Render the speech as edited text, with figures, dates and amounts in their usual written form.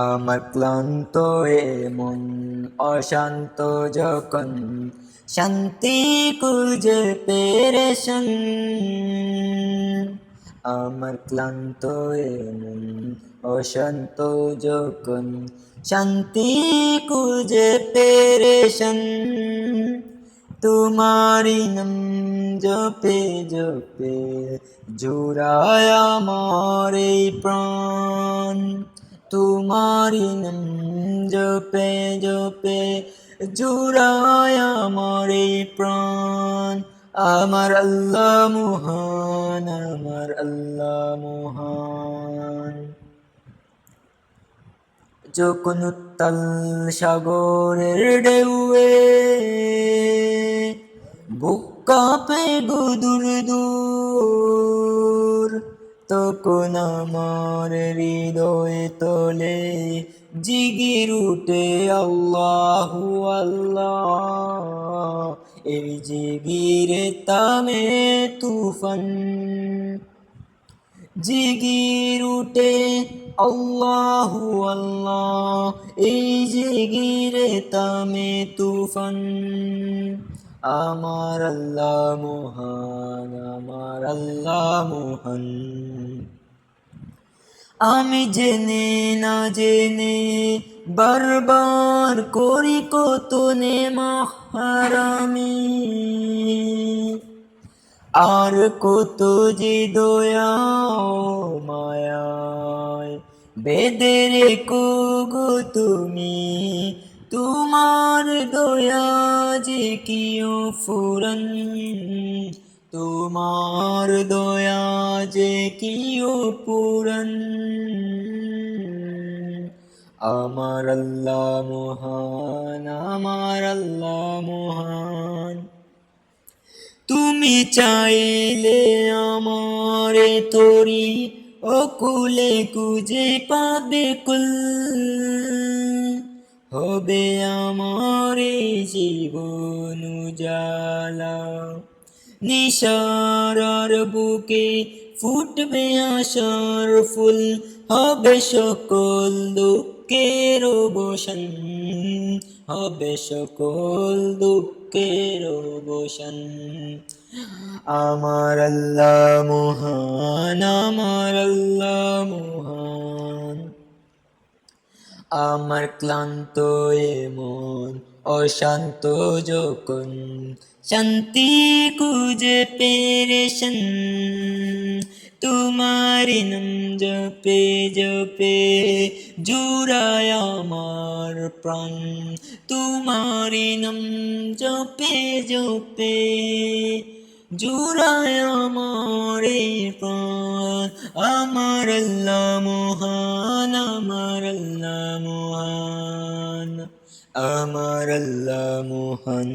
আমার ক্লান্ত এ মন অশান্ত যখন শান্তি খুঁজে পেরেশান। আমার ক্লান্ত এ মন অশান্ত যখন শান্তি খুঁজে পেরেশান। তোমারি নাম জপে জপে জুড়ায় আমার এই প্রাণ। তোমারি নাম জপে জপে জুড়ায় আমার এই প্রাণ। আমার আল্লাহ মহান, আমার আল্লাহ মহান। যখন উত্তাল সাগরের ঢেউয়ে বুক কাঁপে দূর দূর, তখন আমার হৃদয় তোলে জিগির উঠে আল্লাহু আল্লাহ। এই জিগিরে তামে তুফান, জিগির উঠে আল্লাহু আল্লাহ। এই জিগিরে তামে তুফান। আমার আল্লাহ মহান, আমার আল্লাহ মহান। আমি জেনে না জেনে বারবার করি কত নেমাহারামি, আর কত যে দয়া মায়ায় বেঁধে রেখো গো তুমি। তোমার দয়া যে কি অফুরান, তোমার দয়া যে কি অফুরান। আমার আল্লাহ মহান, আমার আল্লাহ মহান। তুমি চাইলে আমারে তোরি অকুলে খুঁজে পাবে কুল, হবে আমার এই জীবন উজালা। নিশারার বুকে ফুটবে আশার ফুল, হবে সকল দুঃখের অবসান, হবে সকল দুঃখের অবসান। আমার আল্লাহ মহান, আমার আল্লাহ মহান। আমার ক্লান্ত এ মন অশান্ত যখন শান্তি খুঁজে পেরেশান। তোমারি নাম জপে জপে জুড়ায় আমার প্রাণ। তোমারি নাম জপে জপে জুড়ায় আমার এই প্রাণ। আমার আল্লাহ মহান, আমার আল্লাহ মহান, আমার আল্লাহ মহান।